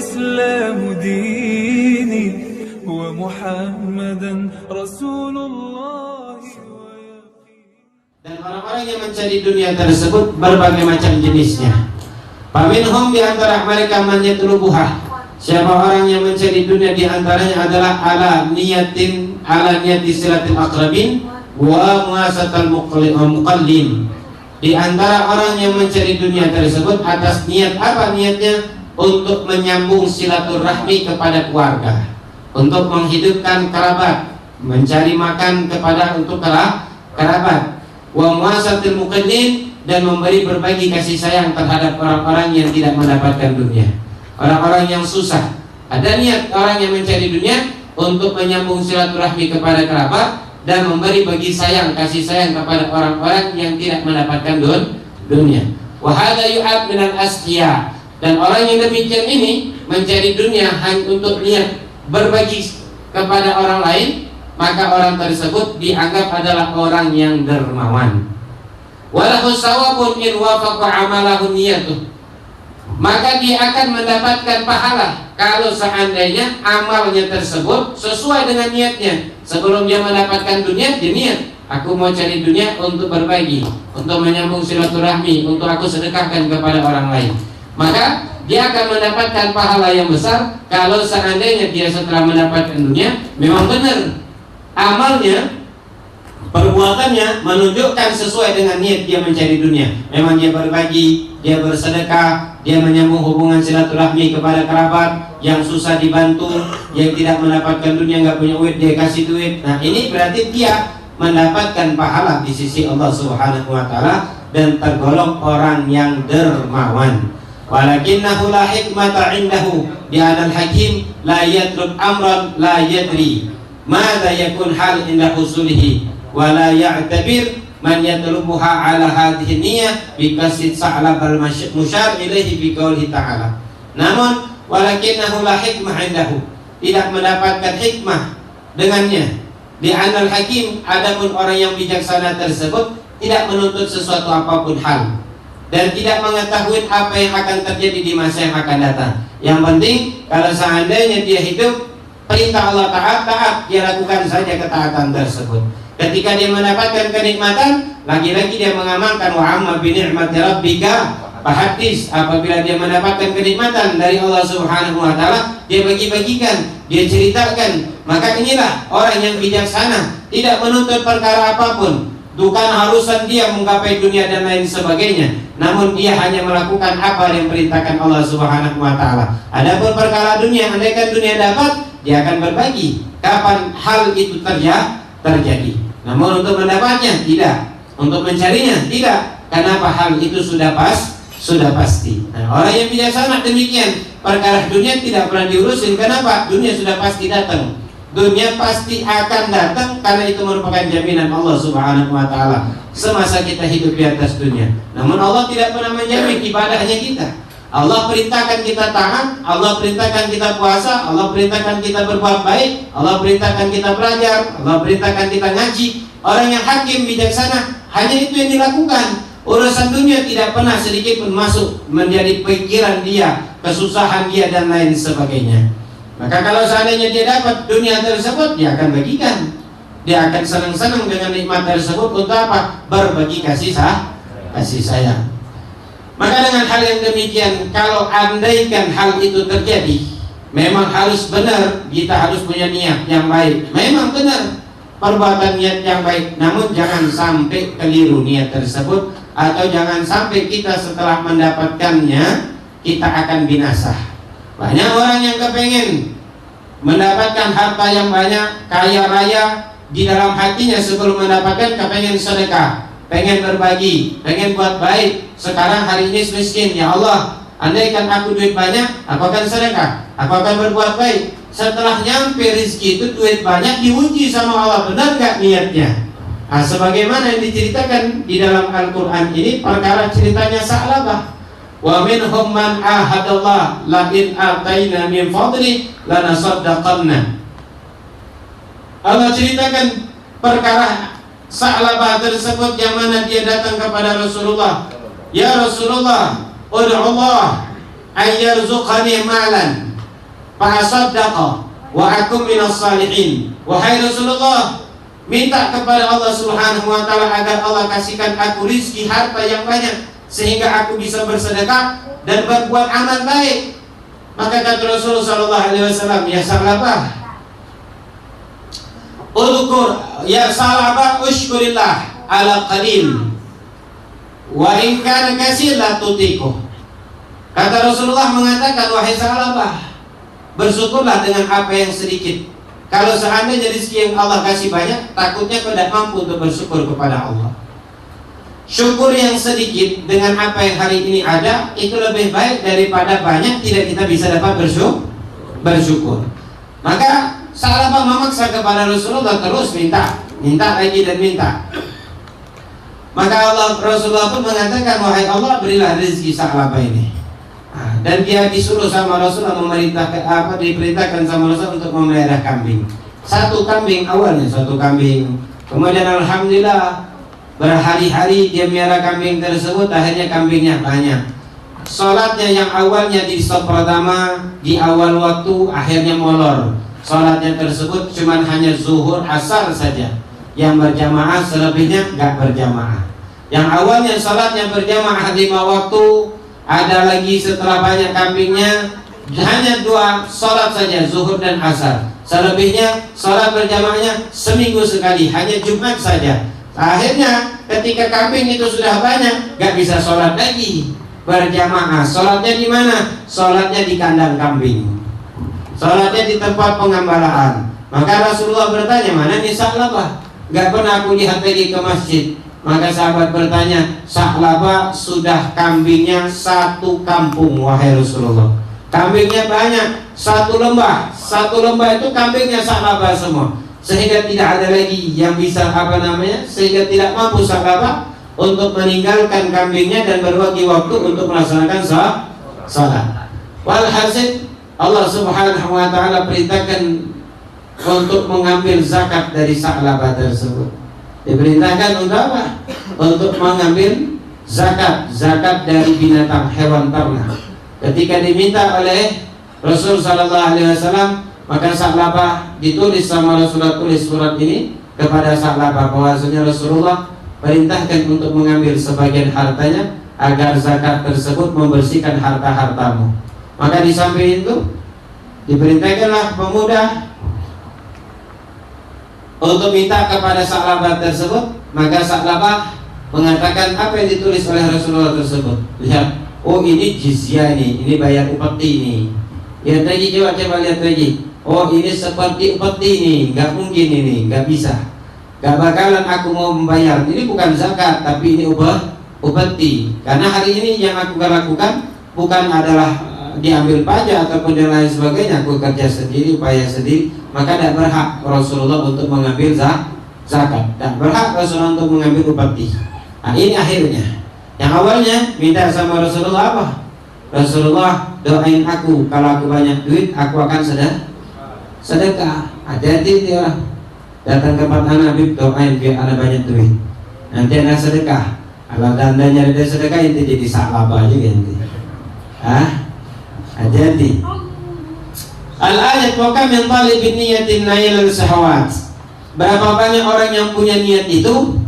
الإسلام ديني ومحمدا رسول الله. Dan orang-orang yang mencari dunia tersebut berbagai macam jenisnya. Faminhum di antara mereka man yatlubuha. Siapa orang yang mencari dunia di antaranya adalah ala niyati silatil aqrabin wa muasatal muqallin. Di antara orang yang mencari dunia tersebut atas niat apa niatnya? Untuk menyambung silaturahmi kepada keluarga, untuk menghidupkan kerabat, mencari makan kepada untuk kerabat, wa muasatil muqallin, dan memberi berbagi kasih sayang terhadap orang-orang yang tidak mendapatkan dunia, orang-orang yang susah. Ada niat orang yang mencari dunia untuk menyambung silaturahmi kepada kerabat dan memberi bagi sayang, kasih sayang kepada orang-orang yang tidak mendapatkan dunia. Wa hadza yu'ad minal asqiya. Dan orang yang demikian ini mencari dunia hanya untuk niat berbagi kepada orang lain, maka orang tersebut dianggap adalah orang yang dermawan. Walahu sawabun in wafaqa amalahu niyatuh. Maka dia akan mendapatkan pahala kalau seandainya amalnya tersebut sesuai dengan niatnya. Sebelum dia mendapatkan dunia, dia niat, aku mau cari dunia untuk berbagi, untuk menyambung silaturahmi, untuk aku sedekahkan kepada orang lain. Maka dia akan mendapatkan pahala yang besar kalau seandainya dia setelah mendapatkan dunia memang benar amalnya, perbuatannya menunjukkan sesuai dengan niat dia mencari dunia. Memang dia berbagi, dia bersedekah, dia menyambung hubungan silaturahmi kepada kerabat yang susah dibantu, yang tidak mendapatkan dunia, nggak punya duit, dia kasih duit. Nah, ini berarti dia mendapatkan pahala di sisi Allah Subhanahu wa taala dan tergolong orang yang dermawan. Walakinnahu la hikmata indahu, dia adalah hakim, la yatruk amran la yadri madza yakun hal inda husulihi wa la ya'tabir man yatlubuha ala hadhihi niyyah bi kasid sa'lab al musyar ilaihi bi qoulihi ta'ala. Namun walakinnahu la hikmah indahu, tidak mendapatkan hikmah dengannya. Di anal hakim, adapun orang yang bijaksana tersebut tidak menuntut sesuatu apapun hal dan tidak mengetahui apa yang akan terjadi di masa yang akan datang. Yang penting kalau seandainya dia hidup, perintah Allah taat, dia lakukan saja ketaatan tersebut. Ketika dia mendapatkan kenikmatan, lagi-lagi dia mengamalkan wa amma bi ni'mati rabbika fahaddits. Apabila dia mendapatkan kenikmatan dari Allah Subhanahu wa taala, dia bagi-bagikan, dia ceritakan. Maka inilah orang yang bijaksana, tidak menuntut perkara apapun. Bukan harusan dia menggapai dunia dan lain sebagainya, namun dia hanya melakukan apa yang diperintahkan Allah Subhanahu wa taala. Adapun perkara dunia, andaikan dunia dapat, dia akan berbagi kapan hal itu terjadi. Namun untuk mendapatnya tidak, untuk mencarinya tidak. Kenapa? Hal itu sudah pasti. Nah, orang yang bijaksana demikian, perkara dunia tidak pernah diurusin. Kenapa? Dunia sudah pasti datang. Dunia pasti akan datang karena itu merupakan jaminan Allah Subhanahu wa taala semasa kita hidup di atas dunia. Namun Allah tidak pernah menjamin ibadahnya kita. Allah perintahkan kita taat, Allah perintahkan kita puasa, Allah perintahkan kita berbuat baik, Allah perintahkan kita belajar, Allah perintahkan kita ngaji. Orang yang hakim bijaksana hanya itu yang dilakukan. Urusan dunia tidak pernah sedikit pun masuk menjadi pikiran dia, kesusahan dia dan lain sebagainya. Maka kalau seandainya dia dapat dunia tersebut, dia akan bagikan. Dia akan senang-senang dengan nikmat tersebut. Untuk apa? Berbagi kasih sayang. Maka dengan hal yang demikian, kalau andaikan hal itu terjadi, memang harus benar, kita harus punya niat yang baik. Memang benar perbuatan niat yang baik, namun jangan sampai keliru niat tersebut, atau jangan sampai kita setelah mendapatkannya kita akan binasa. Banyak orang yang kepengen mendapatkan harta yang banyak, kaya raya, di dalam hatinya sebelum mendapatkan kepengen sedekah, pengen berbagi, pengen buat baik. Sekarang hari ini miskin, ya Allah, andaikan aku duit banyak, aku akan sedekah, aku akan berbuat baik. Setelah nyampe rezeki itu duit banyak, diuji sama Allah, benar gak niatnya? Nah, sebagaimana yang diceritakan di dalam Al-Quran ini, perkara ceritanya Sa'labah. Wa minhum man ahadallah la in ataina min fadli lanasaddaqanna. Allah ceritakan perkara Sa'labah tersebut yang mana dia datang kepada Rasulullah. Ya Rasulullah, ud'u Allah ayyarzuqani malan. fa asaddaqa wa akum minas salihin. Wahai Rasulullah, minta kepada Allah Subhanahu wa taala agar Allah kasihkan aku rizki harta yang banyak sehingga aku bisa bersedekah dan berbuat amal baik. Maka kata Rasulullah sallallahu alaihi wasallam, ya Salabah, udhkur ya Salabah ushkurillah ala qalil wa in kana katsir la tutiku. Kata Rasulullah mengatakan, wahai Salabah, bersyukurlah dengan apa yang sedikit. Kalau seandainya rezeki yang Allah kasih banyak, takutnya kau tidak mampu untuk bersyukur kepada Allah. Syukur yang sedikit dengan apa yang hari ini ada itu lebih baik daripada banyak tidak kita bisa dapat bersyukur. Maka Salabah memaksa kepada Rasulullah terus minta lagi dan minta. Maka Rasulullah pun mengatakan, wahai Allah, berilah rezeki Salabah ini. Dan dia disuruh sama Rasulullah diperintahkan sama Rasulullah untuk memelihara kambing. Satu kambing awalnya, satu kambing. Kemudian alhamdulillah berhari-hari dia melihara kambing tersebut, akhirnya kambingnya banyak. Salatnya yang awalnya di stop pertama di awal waktu akhirnya molor. Salatnya tersebut cuma hanya zuhur asar saja yang berjamaah, selebihnya nggak berjamaah. Yang awalnya salatnya berjamaah 5 waktu, ada lagi setelah banyak kambingnya hanya 2 salat saja, zuhur dan asar. Selebihnya salat berjamaahnya seminggu sekali, hanya Jumat saja. Akhirnya ketika kambing itu sudah banyak, gak bisa salat lagi berjamaah. Salatnya di mana? Salatnya di kandang kambing, salatnya di tempat pengambalaan. Maka Rasulullah bertanya, mana nih Salabah? Gak pernah aku lihat lagi ke masjid. Maka sahabat bertanya, Salabah sudah kambingnya 1 kampung, wahai Rasulullah. Kambingnya banyak, 1 lembah itu kambingnya Salabah semua. Sehingga tidak ada lagi yang bisa sehingga tidak mampu Salabah untuk meninggalkan kambingnya dan berbagi waktu untuk melaksanakan salat. Walhasil Allah Subhanahu wa taala perintahkan untuk mengambil zakat dari Salabah tersebut. Diperintahkan untuk apa? Untuk mengambil zakat dari binatang, hewan ternak. Ketika diminta oleh Rasul sallallahu alaihi wasallam, maka Salabah ditulis sama Rasulullah, tulis surat ini kepada Salabah bahwasanya Rasulullah perintahkan untuk mengambil sebagian hartanya agar zakat tersebut membersihkan harta-hartamu. Maka di samping itu diperintahkanlah pemuda untuk minta kepada Salabah tersebut. Maka Salabah mengatakan apa yang ditulis oleh Rasulullah tersebut. Lihat, oh ini jizyah ini bayar upeti ini. Lihat lagi, coba lihat lagi. Oh ini seperti upeti ini, nggak mungkin ini, nggak bisa, nggak bakalan aku mau membayar. Ini bukan zakat, tapi ini upeti. Karena hari ini yang aku lakukan bukan adalah diambil pajak ataupun yang lain sebagainya. Aku kerja sendiri, upaya sendiri. Maka tidak berhak Rasulullah untuk mengambil zakat, dan berhak Rasulullah untuk mengambil upeti. Nah ini akhirnya. Yang awalnya minta sama Rasulullah apa? Rasulullah, doain aku, kalau aku banyak duit aku akan sedekah. Hati-hati dia orang datang ke tempat anak, Habib doain biar anak banyak duit, nanti anak sedekah. Kalau anda nyari dari sedekah itu jadi Salabah juga nanti. Hati-hati. Al-ayat wa kam min talibin niyatin nailal syahawat. Berapa banyak orang yang punya niat itu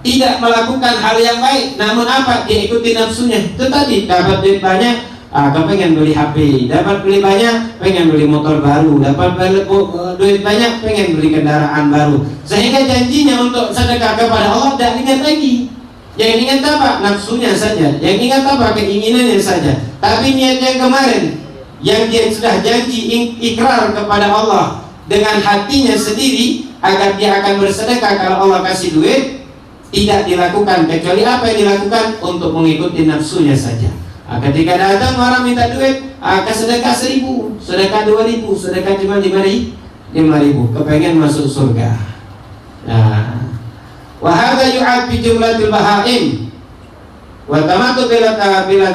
tidak melakukan hal yang baik, namun apa? Dia ikuti nafsunya. Itu tadi, dapat duit banyak, pengen beli HP, dapat beli banyak, pengen beli motor baru, dapat duit banyak, pengen beli kendaraan baru. Sehingga janjinya untuk sedekah kepada Allah tidak ingat lagi. Yang ingat apa? Nafsunya saja. Yang ingat apa? Keinginannya saja. Tapi niat yang kemarin, yang dia sudah janji ikrar kepada Allah dengan hatinya sendiri agar dia akan bersedekah kalau Allah kasih duit, tidak dilakukan, kecuali apa yang dilakukan? Untuk mengikuti nafsunya saja. Ketika datang orang minta duit, sedekah 1.000, sedekah 2.000, sedekah cuma 5.000, kepengen masuk surga. Nah, wa hadza yu'ad bi jumlatil bahaim wa tamatu bila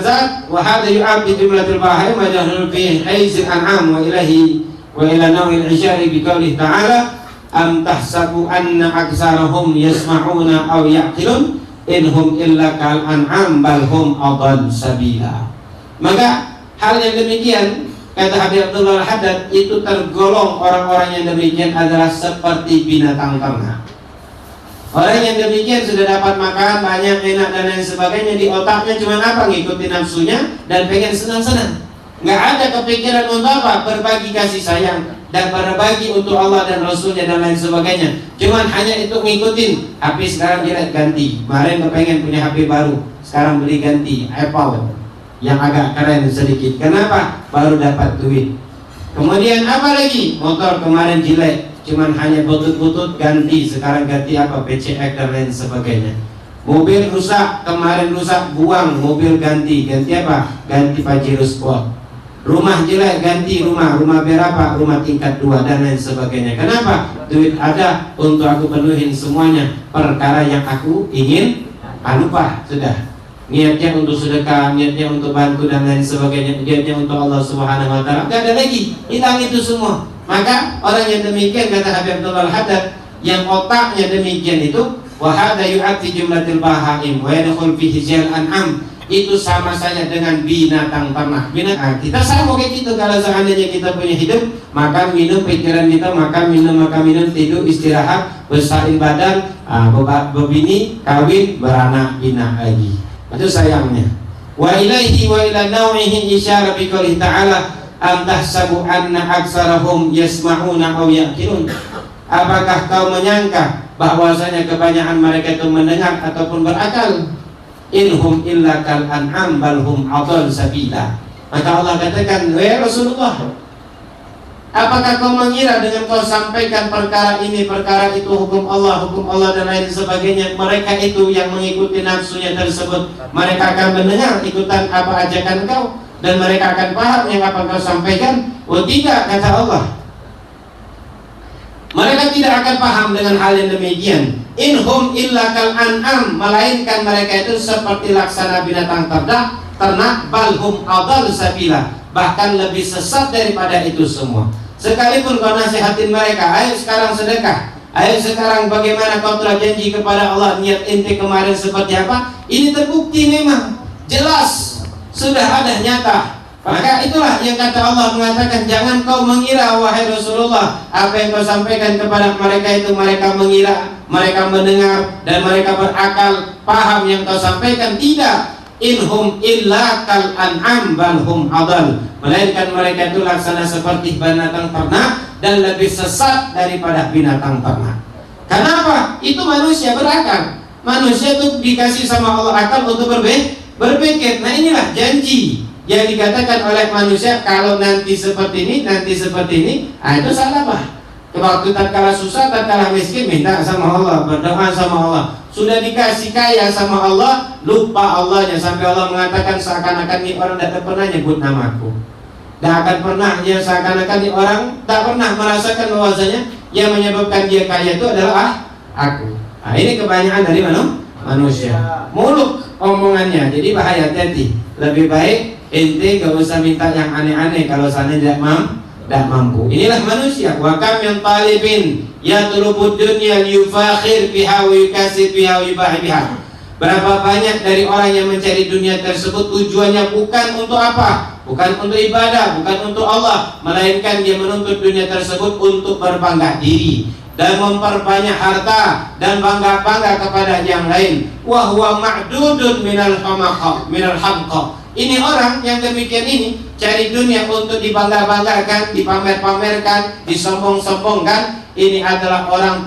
zat, wa hadza yu'ad bi jumlatil bahaim wa jahrul fi haizil an'am wa ilahi wa ila nawil isyari bi qoulih ta'ala am tahsabu anna aksarahum yasma'una aw ya'qilun inhum illa kal an'am bal hum adall sabila. Maka hal yang demikian kata Habib Abdullah Al-Haddad, itu tergolong orang-orang yang demikian adalah seperti binatang ternak. Orang yang demikian sudah dapat makan banyak, enak dan lain sebagainya, di otaknya cuma apa? Ngikutin nafsunya dan pengen senang-senang. Nggak ada kepikiran untuk apa? Berbagi kasih sayang dan berbagi untuk Allah dan Rasulnya dan lain sebagainya. Cuman hanya itu ngikutin. HP sekarang jelek ganti. Kemarin kepengen punya HP baru, sekarang beli ganti Apple yang agak keren sedikit. Kenapa? Baru dapat duit. Kemudian apa lagi? Motor kemarin jelek, cuman hanya butut-butut ganti, sekarang ganti apa? PCX dan lain sebagainya. Mobil rusak, kemarin rusak, buang, mobil ganti apa? Ganti Pajero Sport. Rumah jelek, ganti rumah berapa? Rumah tingkat 2 dan lain sebagainya. Kenapa? Duit ada untuk aku penuhin semuanya. Perkara yang aku ingin, lupa sudah. Niatnya untuk sedekah, niatnya untuk bantu dan lain sebagainya, niatnya untuk Allah Subhanahu wa taala. Enggak ada lagi, hilang itu semua. Maka orang yang demikian, kata Habib Abdullah Al-Haddad, yang otaknya demikian itu, wa hadza yu'ati jumlatil bahaim wa yadkhul fi hijal an'am, itu sama saja dengan binatang ternak. Binatang kita sama kayak gitu. Kalau seandainya kita punya hidup, makan minum pikiran kita, makan minum tidur istirahat, besarin badan, berbini, kawin, beranak pinak lagi. Itu sayangnya. Wa ilaihi wa ila nau'ihi isyara bi qouli ta'ala am tahsabu anna aktsarahum yasma'una aw yaqilun. Apakah kau menyangka bahwasanya kebanyakan mereka itu mendengar ataupun berakal? Inhum illa kal an'am bal hum adall sabila. Maka Allah katakan, wahai Rasulullah, apakah kau mengira dengan kau sampaikan perkara ini, perkara itu, hukum Allah dan lain sebagainya, mereka itu yang mengikuti nafsunya tersebut, mereka akan mendengar ikutan apa ajakan kau dan mereka akan paham yang apa kau sampaikan? Oh tidak, kata Allah. Mereka tidak akan paham dengan hal yang demikian. Inhum illa kal an'am, melainkan mereka itu seperti laksana binatang ternak, balhum adall sabila, bahkan lebih sesat daripada itu semua. Sekalipun kau nasihatin mereka, ayo sekarang sedekah, ayo sekarang bagaimana kau telah janji kepada Allah, niat inti kemarin seperti apa, ini terbukti memang jelas sudah ada nyata. Maka itulah yang kata Allah mengatakan, jangan kau mengira wahai Rasulullah, apa yang kau sampaikan kepada mereka itu mereka mengira, mereka mendengar dan mereka berakal paham yang kau sampaikan. Tidak. Inhum illa kal an'am bal hum adall, melainkan mereka itu laksana seperti binatang ternak dan lebih sesat daripada binatang ternak. Kenapa? Itu manusia berakal. Manusia itu dikasih sama Allah akal untuk berpikir. Nah inilah janji yang dikatakan oleh manusia, kalau nanti seperti ini, itu salah Pak. Waktu tatkala susah, tatkala miskin, minta sama Allah, berdoa sama Allah. Sudah dikasih kaya sama Allah, lupa Allahnya, sampai Allah mengatakan seakan-akan ini orang tidak pernah nyebut namaku. Tidak akan pernah, ya seakan-akan ini orang tak pernah merasakan bahwasanya yang menyebabkan dia kaya itu adalah aku. Nah, ini kebanyakan dari manusia. Muluk omongannya, jadi bahaya, hati-hati. Lebih baik ente gak usah minta yang aneh-aneh kalau sana tidak mampu. Inilah manusia. Wa kam min talibin yatlubud dunya yufakhir biha wa yukasib biha wa yubahi biha. Berapa banyak dari orang yang mencari dunia tersebut tujuannya bukan untuk apa? Bukan untuk ibadah, bukan untuk Allah, melainkan dia menuntut dunia tersebut untuk berbangga diri dan memperbanyak harta dan bangga-bangga kepada yang lain. Wa huwa ma'dudun minal hamqa. Ini orang yang demikian ini cari dunia untuk dibangga-banggakan, dipamer-pamerkan, disombong-sombongkan. Ini adalah orang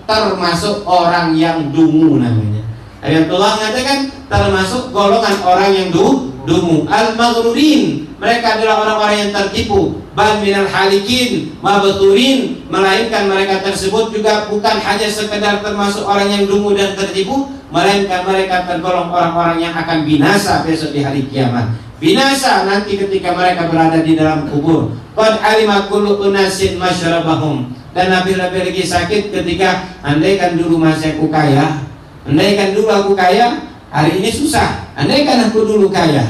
termasuk orang yang dungu namanya. Ayatullah mengatakan termasuk golongan orang yang dungu. Al-maghrurin, mereka adalah orang-orang yang tertipu. Bal minal halikin mabturin, melainkan mereka tersebut juga bukan hanya sekedar termasuk orang yang dungu dan tertipu, melainkan mereka tergolong orang-orang yang akan binasa besok di hari kiamat. Binasa nanti ketika mereka berada di dalam kubur. Qad alima kullu unasin masyrabahum. Dan lebih-lebih lagi sakit ketika andaikan dulu masih aku kaya, andaikan dulu aku kaya, hari ini susah. Andaikan aku dulu kaya,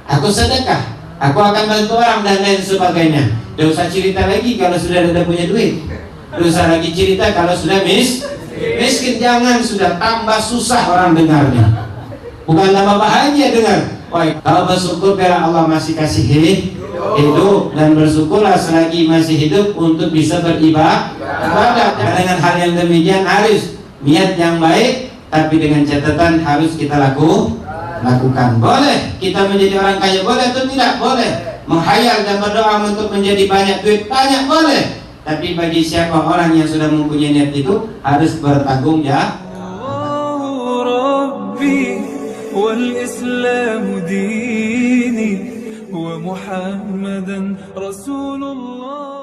aku sedekah, aku akan bantu orang dan lain sebagainya. Tidak usah cerita lagi kalau sudah ada punya duit. Tidak usah lagi cerita kalau sudah miskin. Jangan, sudah tambah susah orang dengarnya. Bukan tambah bahagia dengar. Wah, kalau bersyukur karena Allah masih kasih hidup, dan bersyukurlah selagi masih hidup untuk bisa beribadah. Dan dengan hal yang demikian harus niat yang baik, tapi dengan catatan harus kita lakukan. Boleh kita menjadi orang kaya, boleh atau tidak? Boleh. Menghayal dan berdoa untuk menjadi banyak duit, banyak, boleh. Tapi bagi siapa orang yang sudah mempunyai niat itu harus bertanggung jawab. والإسلام ديني ومحمدا رسول الله